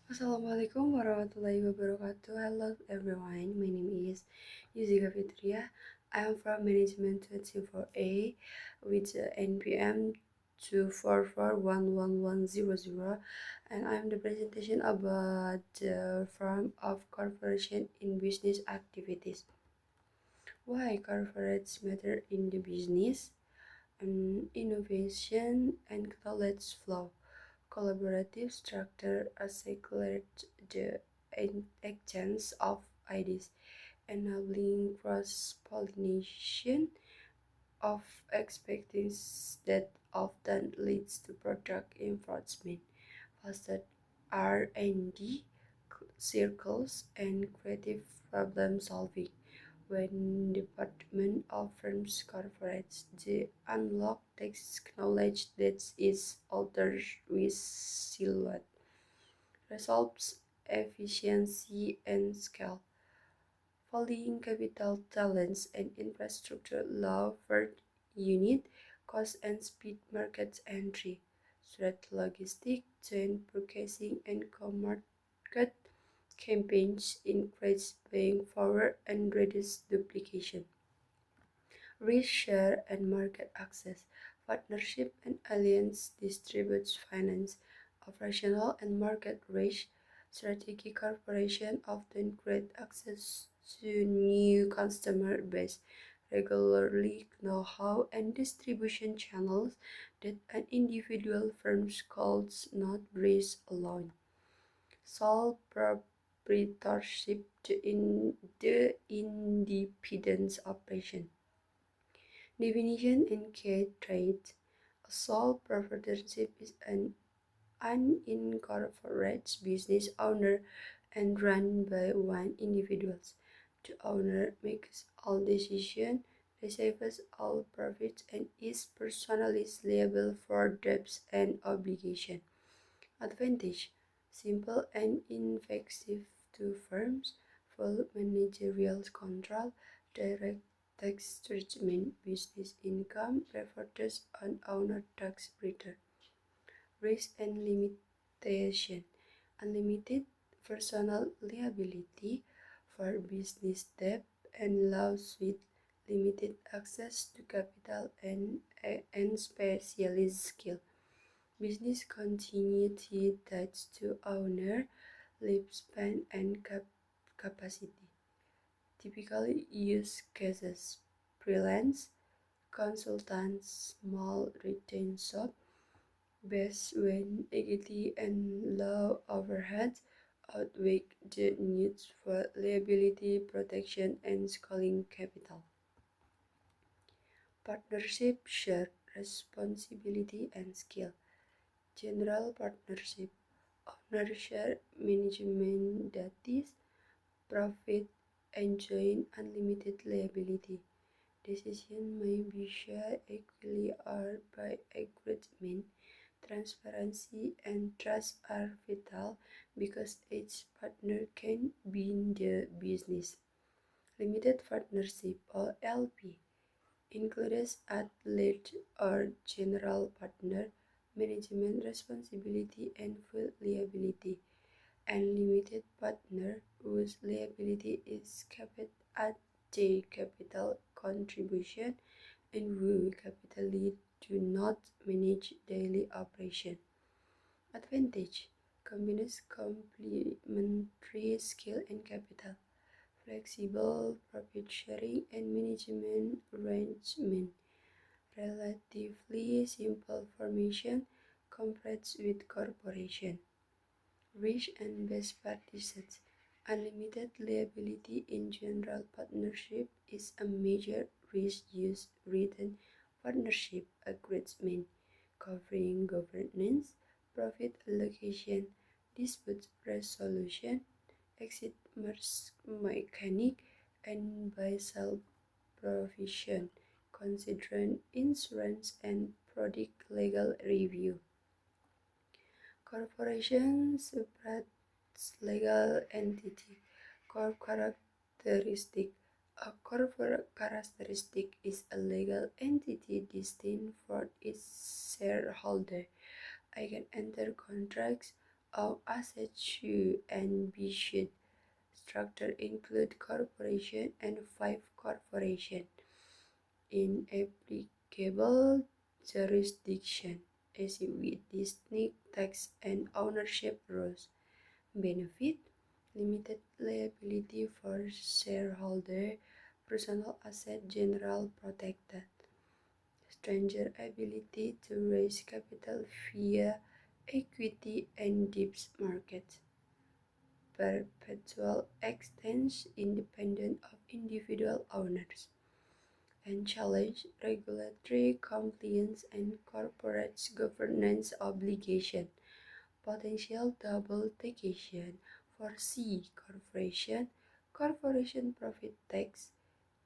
Assalamualaikum warahmatullahi wabarakatuh. Hello everyone, my name is Yuzika Fitriya. I am from Management 24A with the NPM 2441110, and I am the presentation about the form of corporation in business activities. Why corporates matter in the business? Innovation and knowledge flow. Collaborative structure accelerates the exchange of ideas, enabling cross-pollination of expertise that often leads to product enhancement, faster R&D circles, and creative problem solving. When department of firms corporates, they unlock text knowledge that is altered with silhouette, results efficiency and scale. Following capital talents and infrastructure law for unit, cost and speed market entry, threat logistic, joint purchasing and co-market campaigns increase buying power and reduce duplication. Risk share and market access, partnership and alliance distributes finance, operational and market risk. Strategic cooperation often create access to new customer base, regularly know-how and distribution channels that an individual firm could not bring alone. Sole proprietorship in the independence operation. Definition in K trade. A sole proprietorship is an unincorporated business owner and run by one individual. The owner makes all decisions, receives all profits, and is personally liable for debts and obligations. Advantage: simple and ineffective to firms, full managerial control, direct tax treatment, business income reported on owner tax return. Risk and limitation: unlimited personal liability for business debt and lawsuit, limited access to capital and specialist skill. Business continuity tied to owner lifespan and capacity. Typical use cases: freelance, consultants, small retail shop, best when equity and low overhead outweigh the needs for liability protection and scaling capital. Partnership, shared responsibility and skill. General partnership, owner share management duties, profit enjoying unlimited liability. Decisions may be shared equally or by agreement. Transparency and trust are vital because each partner can be in the business. Limited partnership or LP includes at large or general partner, management responsibility and full liability, and limited partner whose liability is capped at the capital contribution and who capitally do not manage daily operation. Advantage: combines complementary skill and capital, flexible profit sharing and management arrangement, relatively simple formation compared with corporation. Risk and best practices. Unlimited liability in general partnership is a major risk use written partnership agreement covering governance, profit allocation, dispute resolution, exit mechanic, and buy-sell provision, considering insurance and product legal review. Corporation separates legal entity. Core characteristic. A corporate characteristic is a legal entity distinct from its shareholder. I can enter contracts, Our assets should and be should structure include corporation and five corporation in applicable jurisdiction as with distinct tax and ownership rules. Benefit limited liability for shareholder, personal asset general protected, stranger ability to raise capital via equity and debt markets, perpetual extends independent of individual owners, and challenge regulatory compliance and corporate governance obligation, potential double taxation for C corporation, corporation profit tax,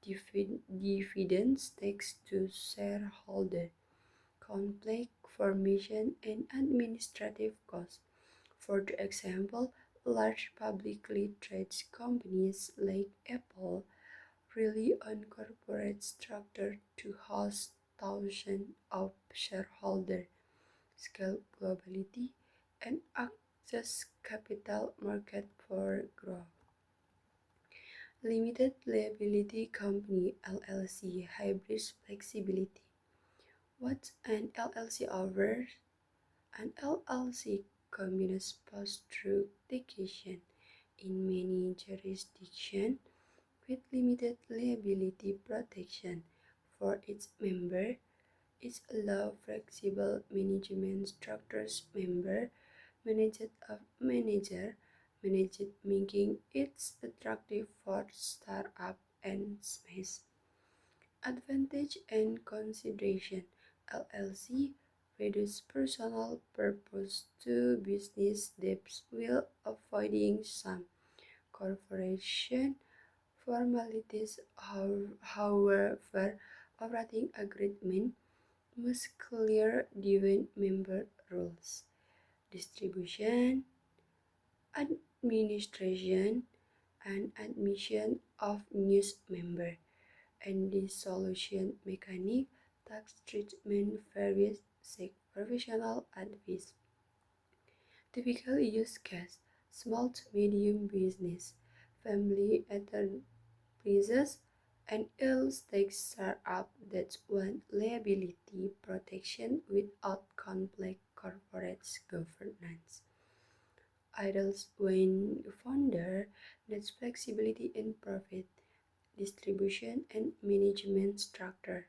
dividends tax to shareholder, conflict formation and administrative costs. For the example, large publicly traded companies like Apple rely on corporate structure to host thousands of shareholders, scale globally, and access capital market for growth. Limited liability company LLC hybrid flexibility. What an LLC offers? An LLC commutes pass-through taxation in many jurisdictions with limited liability protection for its member. It allows flexible management structures member managed making it attractive for startup and SMEs. Advantage and consideration LLC reduce personal purpose to business debts while avoiding some corporation formalities. However, operating agreement must clear define member rules, distribution, administration, and admission of new member, and dissolution mechanic. Tax treatment varies. Seek professional advice. Typical use case: small to medium business, family enterprises, and early-stage startup that want liability protection without complex corporate governance. Ideals when founder needs flexibility in profit distribution and management structure.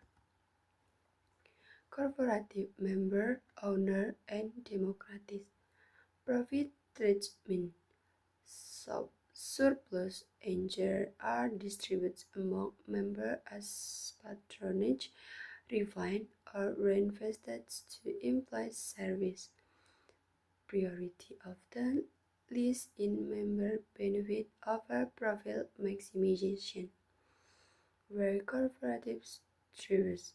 Corporative member, owner, and democratic profit treatment. Surplus and are distributed among members as patronage, refined, or reinvested to imply service. Priority often lies in member benefit over profit maximization, where cooperatives thrive.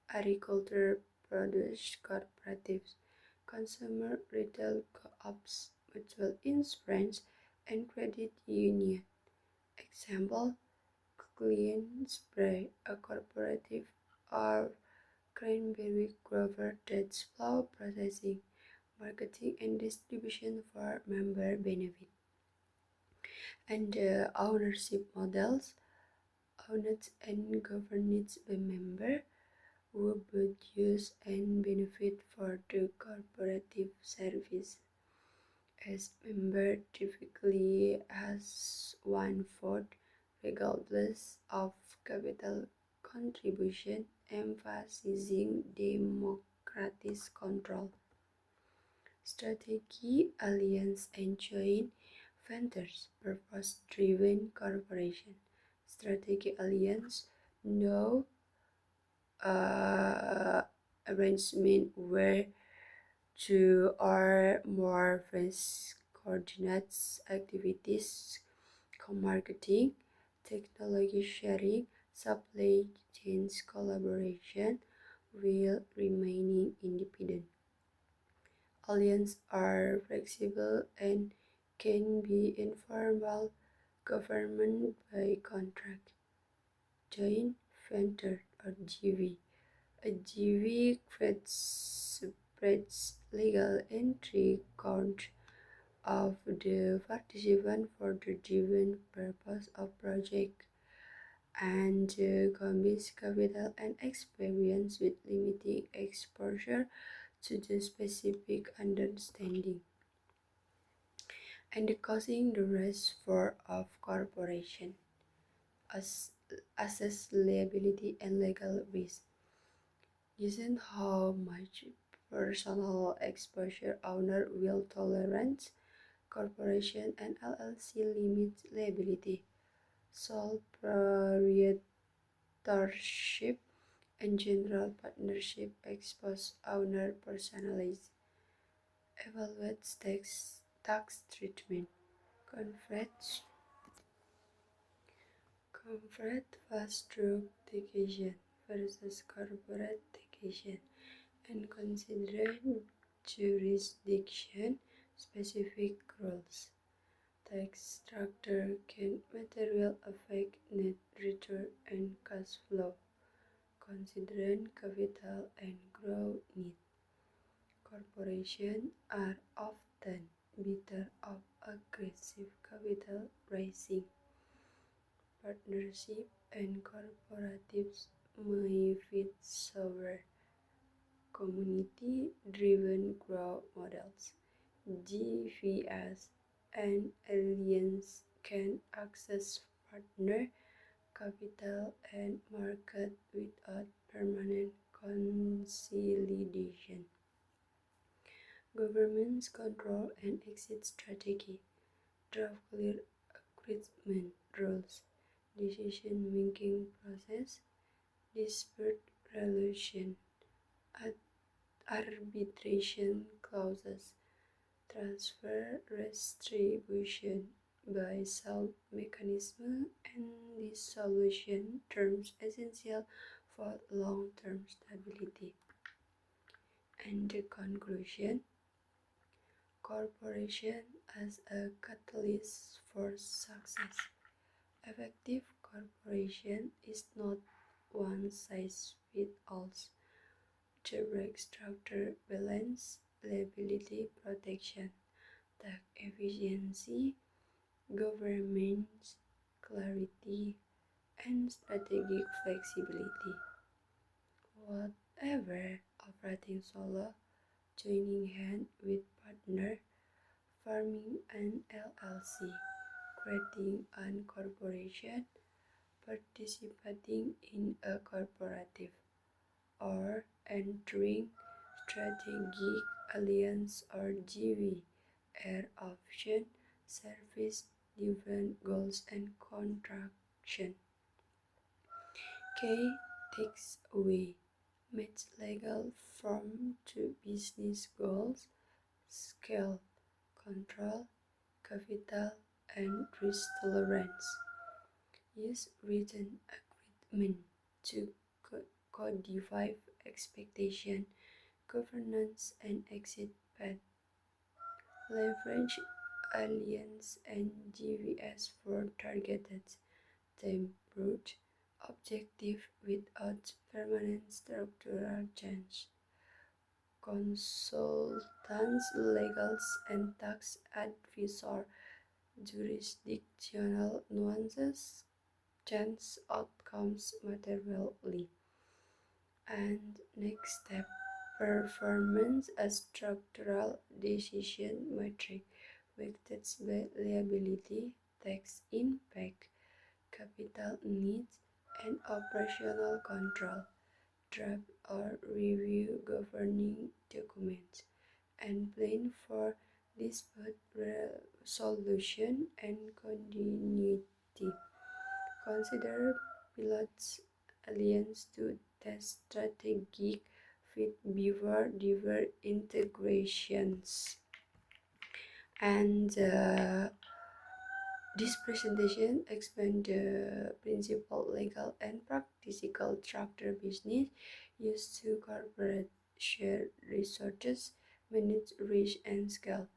Agriculture produce cooperatives, consumer retail co-ops, mutual insurance, and credit union. Example: Clean Spray, a cooperative, or Cranberry Grover that's flour processing, marketing, and distribution for member benefit. And the ownership models, owned and governed by member who both use and benefit for the cooperative service, as member typically has one vote regardless of capital contribution, emphasizing democratic control. Strategy, alliance, and joint ventures, purpose-driven corporation. Strategy alliance, no arrangement where two or more friends coordinate activities, co-marketing, technology sharing, supply chains collaboration, while remaining independent. Alliances are flexible and can be informal, government by contract. Joint venture or JV. A JV spreads legal entry count of the participant for the given purpose of project and combines capital and experience with limited exposure to the specific understanding and causing the rest for of corporation as assess liability and legal risk. Given how much personal exposure owner will tolerate, corporation and LLC limit liability, sole proprietorship, and general partnership expose owner personalized. Evaluates tax treatment. Confront Confront pass-through taxation versus corporate taxation and considering jurisdiction-specific rules. Tax structure can materially affect net return and cash flow, considering capital and growth need. Corporations are often bitter of aggressive capital raising. Partnership and cooperatives may fit sober community-driven growth models. GVS and alliance can access partner capital and market without permanent consolidation. Government's control and exit strategy. Draft clear agreement rules, decision-making process, dispute resolution, arbitration clauses, transfer retribution by sale mechanism, and dissolution terms essential for long-term stability. And the conclusion, corporation as a catalyst for success. Effective corporation is not one size fits all. Direct structure balance, liability protection, tax efficiency, governance clarity, and strategic flexibility. Whatever operating solo, joining hand with partner, forming an LLC, creating an corporation, participating in a cooperative, or entering strategic alliance or JV are option service different goals and contraction. K takes away match legal form to business goals, scale, control, capital, and risk tolerance. Use written agreement to codify expectation, governance, and exit path. Leverage alliance and GVS for targeted temperate objective without permanent structural change. Consultants, legals, and tax advisor jurisdictional nuances change outcomes materially. And next step, performance as structural decision metric weighted by liability, tax impact, capital needs, and operational control. Draft or review governing documents and plan for dispute resolution and continuity. Consider pilots alliance to test strategic fit before deeper integrations. And this presentation explains the principal legal and practical structure business used to corporate share resources, manage risk and scale.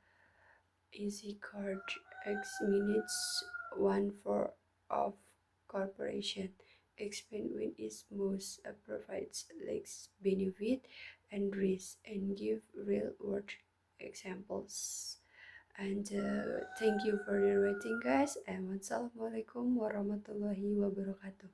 Easy card X minutes 1/4 of corporation. Explain when it most provides less benefit and risk and give real world examples. And thank you for the rating, guys. And wassalamualaikum warahmatullahi wabarakatuh.